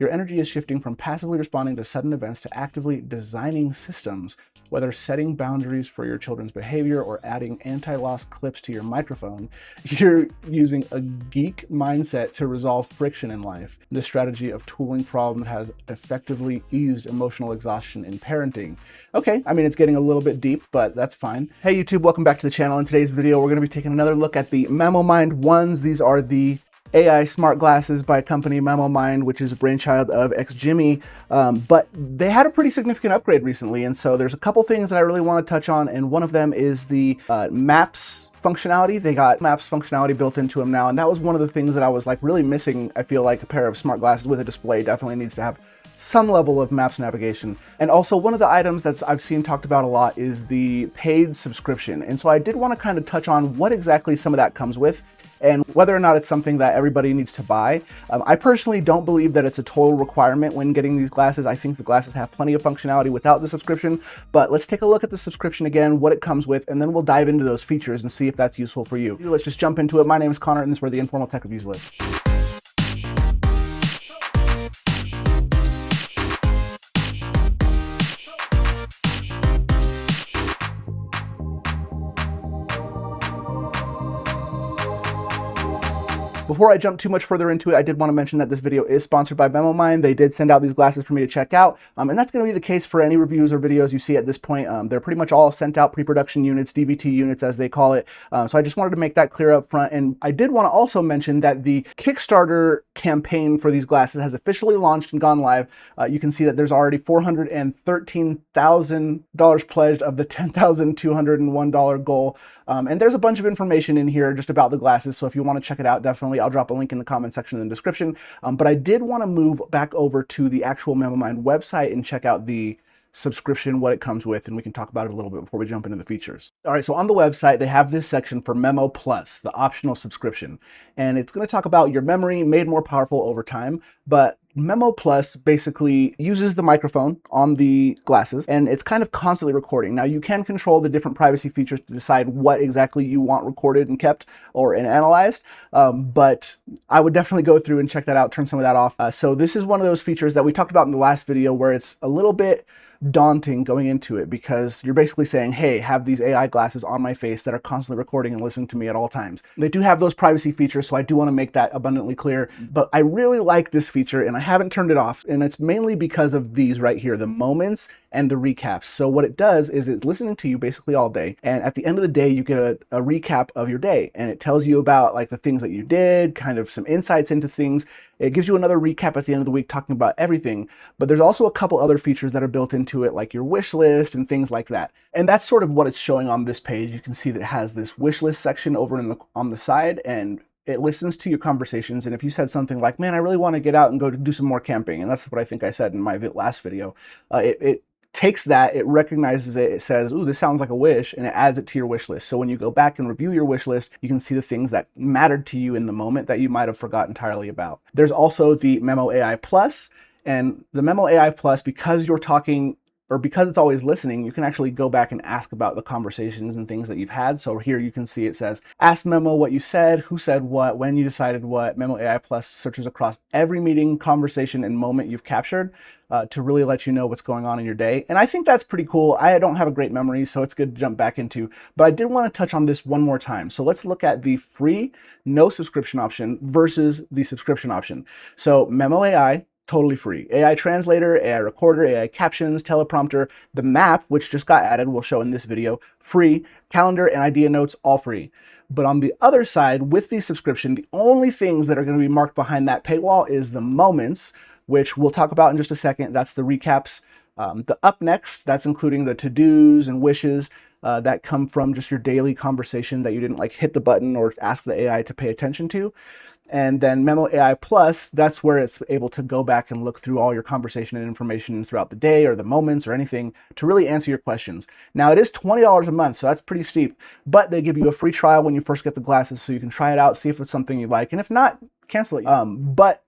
your energy is shifting from passively responding to sudden events to actively designing systems. Whether setting boundaries for your children's behavior or adding anti-loss clips to your microphone, you're using a geek mindset to resolve friction in life. This strategy of tooling problems has effectively eased emotional exhaustion in parenting. Okay, I mean, it's getting a little bit deep, but that's fine. Hey YouTube, welcome back to the channel. In today's video, we're going to be taking another look at the MemoMind Ones. These are the AI smart glasses by company MemoMind, which is a brainchild of ex-Jimmy, but they had a pretty significant upgrade recently, and so there's a couple things that I really want to touch on, and one of them is the Maps functionality. They got Maps functionality built into them now, and that was one of the things that I was like really missing. I feel like a pair of smart glasses with a display definitely needs to have some level of Maps navigation. And also one of the items that I've seen talked about a lot is the paid subscription, and so I did want to kind of touch on what exactly some of that comes with, and whether or not it's something that everybody needs to buy. I personally don't believe that it's a total requirement when getting these glasses. I think the glasses have plenty of functionality without the subscription, but let's take a look at the subscription again, what it comes with, and then we'll dive into those features and see if that's useful for you. Let's just jump into it. My name is Connor, and this is where the Informal Tech Reviews live. Before I jump too much further into it, I did want to mention that this video is sponsored by MemoMind. They did send out these glasses for me to check out, and that's going to be the case for any reviews or videos you see at this point. They're pretty much all sent out pre-production units, DVT units as they call it, so I just wanted to make that clear up front. And I did want to also mention that the Kickstarter campaign for these glasses has officially launched and gone live. You can see that there's already $413,000 pledged of the $10,201 goal. And there's a bunch of information in here just about the glasses, so if you want to check it out, definitely, I'll drop a link in the comment section in the description. But I did want to move back over to the actual MemoMind website and check out the subscription, what it comes with, and we can talk about it a little bit before we jump into the features. All right, so on the website, they have this section for Memo Plus, the optional subscription, and it's going to talk about your memory made more powerful over time. But Memo Plus basically uses the microphone on the glasses, and it's kind of constantly recording. Now, you can control the different privacy features to decide what exactly you want recorded and kept or analyzed, but I would definitely go through and check that out, turn some of that off. So this is one of those features that we talked about in the last video where it's a little bit daunting going into it, because you're basically saying, hey, have these AI glasses on my face that are constantly recording and listening to me at all times. They do have those privacy features, so I do want to make that abundantly clear, but I really like this feature and I haven't turned it off, and it's mainly because of these right here, the moments and the recaps. So what it does is it's listening to you basically all day, and at the end of the day you get a recap of your day, and it tells you about like the things that you did, kind of some insights into things. It gives you another recap at the end of the week talking about everything, but there's also a couple other features that are built into it, like your wish list and things like that. And that's sort of what it's showing on this page. You can see that it has this wish list section over on the side, and it listens to your conversations. And if you said something like, man, I really want to get out and go to do some more camping, and that's what I think I said in my last video, it takes that, it recognizes it, it says, ooh, this sounds like a wish, and it adds it to your wish list. So when you go back and review your wish list, you can see the things that mattered to you in the moment that you might have forgot entirely about. There's also the Memo AI Plus, and the Memo AI Plus, because you're talking, or because it's always listening, you can actually go back and ask about the conversations and things that you've had. So here you can see it says, ask Memo what you said, who said what, when you decided what. Memo AI Plus searches across every meeting, conversation, and moment you've captured to really let you know what's going on in your day. And I think that's pretty cool. I don't have a great memory, so it's good to jump back into, but I did want to touch on this one more time. So let's look at the free, no subscription option versus the subscription option. So Memo AI, totally free. AI translator, AI recorder, AI captions, teleprompter, the map, which just got added, we'll show in this video, free, calendar and idea notes, all free. But on the other side, with the subscription, the only things that are going to be marked behind that paywall is the moments, which we'll talk about in just a second. That's the recaps. The up next, that's including the to-dos and wishes that come from just your daily conversation that you didn't like hit the button or ask the AI to pay attention to. And then Memo AI Plus, that's where it's able to go back and look through all your conversation and information throughout the day or the moments or anything to really answer your questions. Now, it is $20 a month, so that's pretty steep, but they give you a free trial when you first get the glasses, so you can try it out, see if it's something you like, and if not, cancel it. But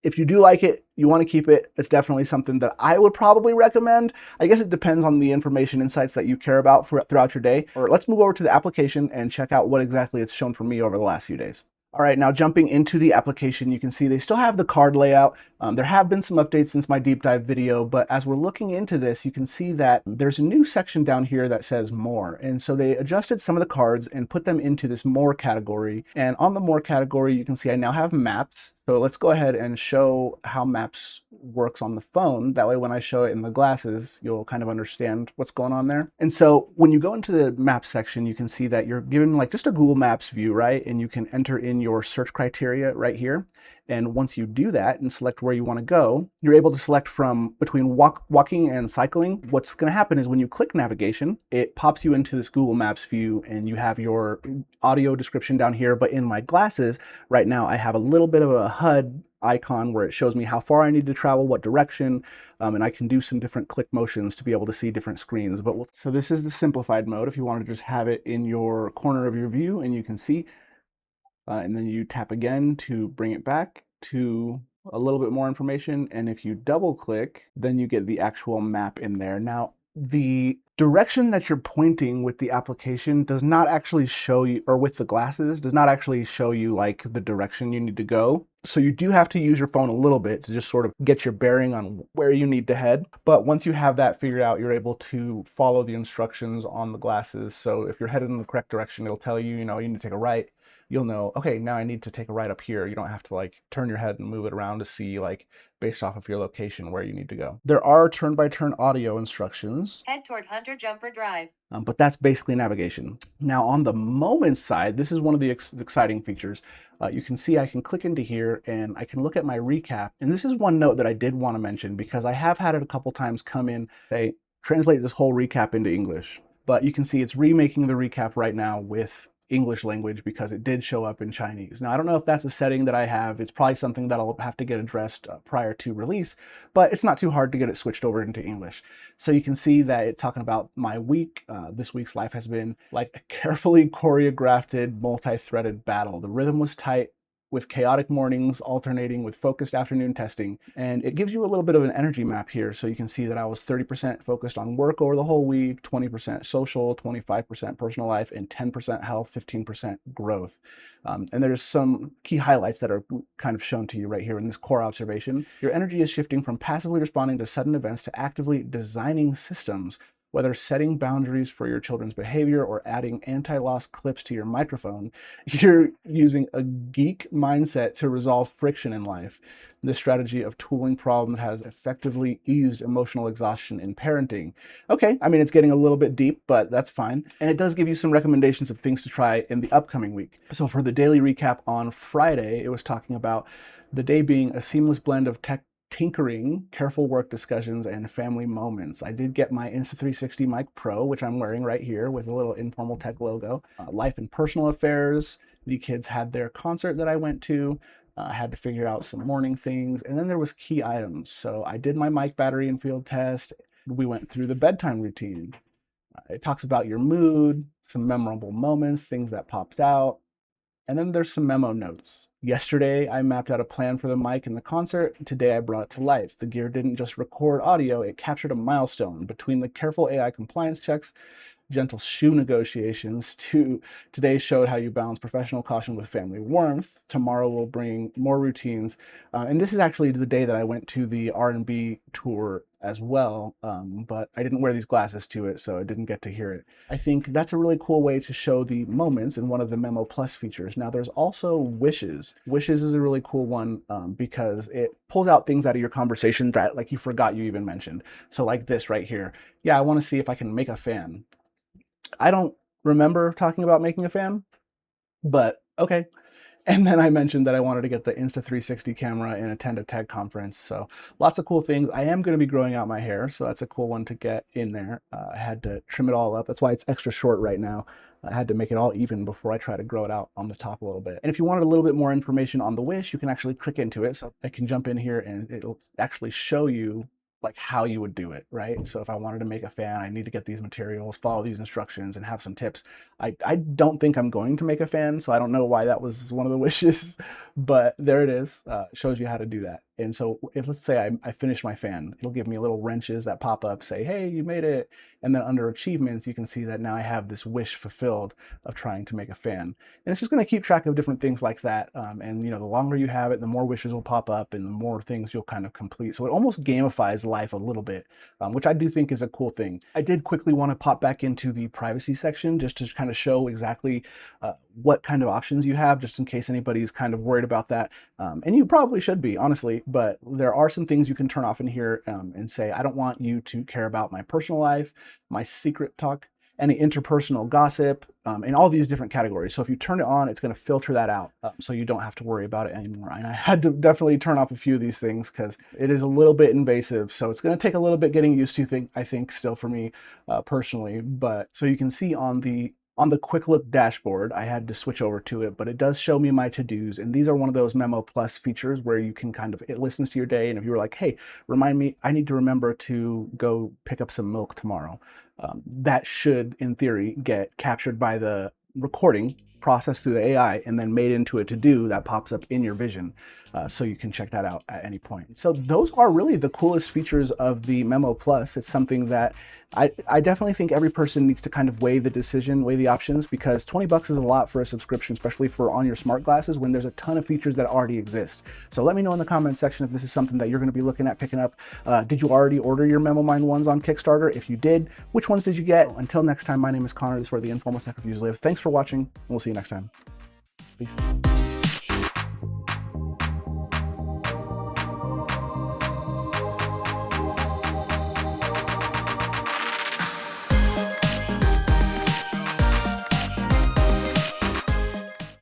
if you do like it, you want to keep it, it's definitely something that I would probably recommend. I guess it depends on the information insights that you care about throughout your day. Or let's move over to the application and check out what exactly it's shown for me over the last few days. All right, now jumping into the application, you can see they still have the card layout. There have been some updates since my deep dive video, but as we're looking into this, you can see that there's a new section down here that says more. And so they adjusted some of the cards and put them into this more category. And on the more category, you can see I now have maps. So let's go ahead and show how maps works on the phone. That way, when I show it in the glasses, you'll kind of understand what's going on there. And so when you go into the map section, you can see that you're given like just a Google Maps view, right? And you can enter in your search criteria right here. And once you do that and select where you want to go, you're able to select from between walking and cycling. What's going to happen is when you click navigation, it pops you into this Google Maps view and you have your audio description down here. But in my glasses right now, I have a little bit of a HUD icon where it shows me how far I need to travel, what direction, and I can do some different click motions to be able to see different screens. So this is the simplified mode if you want to just have it in your corner of your view and you can see. And then you tap again to bring it back to a little bit more information. And if you double click, then you get the actual map in there. Now, the direction that you're pointing with the application does not actually show you, or with the glasses, does not actually show you like the direction you need to go. So you do have to use your phone a little bit to just sort of get your bearing on where you need to head. But once you have that figured out, you're able to follow the instructions on the glasses. So if you're headed in the correct direction, it'll tell you, you need to take a right. You'll know, okay, now I need to take a right up here. You don't have to like turn your head and move it around to see like based off of your location where you need to go. There are turn-by-turn audio instructions. Head toward Hunter Jumper Drive. But that's basically navigation. Now on the Moments side, this is one of the exciting features. You can see I can click into here and I can look at my recap. And this is one note that I did want to mention because I have had it a couple times come in, say, translate this whole recap into English. But you can see it's remaking the recap right now with English language because it did show up in Chinese. Now, I don't know if that's a setting that I have. It's probably something that I'll have to get addressed prior to release, but it's not too hard to get it switched over into English. So you can see that it's talking about my week. This week's life has been like a carefully choreographed, multi-threaded battle. The rhythm was tight, with chaotic mornings alternating with focused afternoon testing. And it gives you a little bit of an energy map here. So you can see that I was 30% focused on work over the whole week, 20% social, 25% personal life, and 10% health, 15% growth. And there's some key highlights that are kind of shown to you right here in this core observation. Your energy is shifting from passively responding to sudden events to actively designing systems. Whether setting boundaries for your children's behavior or adding anti-loss clips to your microphone, you're using a geek mindset to resolve friction in life. This strategy of tooling problems has effectively eased emotional exhaustion in parenting. Okay, I mean, it's getting a little bit deep, but that's fine. And it does give you some recommendations of things to try in the upcoming week. So for the daily recap on Friday, it was talking about the day being a seamless blend of tech tinkering, careful work discussions, and family moments. I did get my Insta360 Mic Pro, which I'm wearing right here with a little Informal Tech logo. Life and personal affairs. The kids had their concert that I went to. I had to figure out some morning things. And then there was key items. So I did my mic battery and field test. We went through the bedtime routine. It talks about your mood, some memorable moments, things that popped out. And then there's some memo notes. Yesterday, I mapped out a plan for the mic in the concert. Today, I brought it to life. The gear didn't just record audio, it captured a milestone. Between the careful AI compliance checks, gentle shoe negotiations, today showed how you balance professional caution with family warmth. Tomorrow will bring more routines. And this is actually the day that I went to the R&B tour as well, but I didn't wear these glasses to it, so I didn't get to hear it. I think that's a really cool way to show the moments in one of the Memo Plus features. Now, there's also wishes. Wishes is a really cool one because it pulls out things out of your conversation that like you forgot you even mentioned. So like this right here. Yeah, I want to see if I can make a fan. I don't remember talking about making a fan, but okay. And then I mentioned that I wanted to get the Insta360 camera and attend a tech conference. So lots of cool things. I am going to be growing out my hair, so that's a cool one to get in there. I had to trim it all up. That's why it's extra short right now. I had to make it all even before I try to grow it out on the top a little bit. And if you wanted a little bit more information on the wish, you can actually click into it. So I can jump in here and it'll actually show you like how you would do it, right? So if I wanted to make a fan, I need to get these materials, follow these instructions, and have some tips. I don't think I'm going to make a fan, so I don't know why that was one of the wishes, but there it is. Shows you how to do that. And so if, let's say I finish my fan, it'll give me little wrenches that pop up, say, hey, you made it. And then under achievements, you can see that now I have this wish fulfilled of trying to make a fan. And it's just going to keep track of different things like that. And the longer you have it, the more wishes will pop up and the more things you'll kind of complete. So it almost gamifies life a little bit, which I do think is a cool thing. I did quickly want to pop back into the privacy section just to kind of show exactly what kind of options you have, just in case anybody's kind of worried about that. And you probably should be, honestly, but there are some things you can turn off in here and say, I don't want you to care about my personal life, my secret talk, any interpersonal gossip, in all these different categories. So if you turn it on, it's going to filter that out, so you don't have to worry about it anymore. And I had to definitely turn off a few of these things because it is a little bit invasive. So it's going to take a little bit getting used to, I think still for me personally. But so you can see on the quick look dashboard, I had to switch over to it, but it does show me my to-dos. And these are one of those Memo Plus features where you can it listens to your day. And if you were like, hey, remind me, I need to remember to go pick up some milk tomorrow. That should, in theory, get captured by the recording, processed through the AI, and then made into a to-do that pops up in your vision. So you can check that out at any point. So those are really the coolest features of the Memo Plus. It's something that I definitely think every person needs to kind of weigh the options, because 20 bucks is a lot for a subscription, especially for on your smart glasses when there's a ton of features that already exist. So let me know in the comments section if this is something that you're going to be looking at picking up. Did you already order your MemoMind ones on Kickstarter? If you did, which ones did you get? Until next time, my name is Connor. This is where the informal tech reviews live. Thanks for watching, and we'll see you next time. Peace.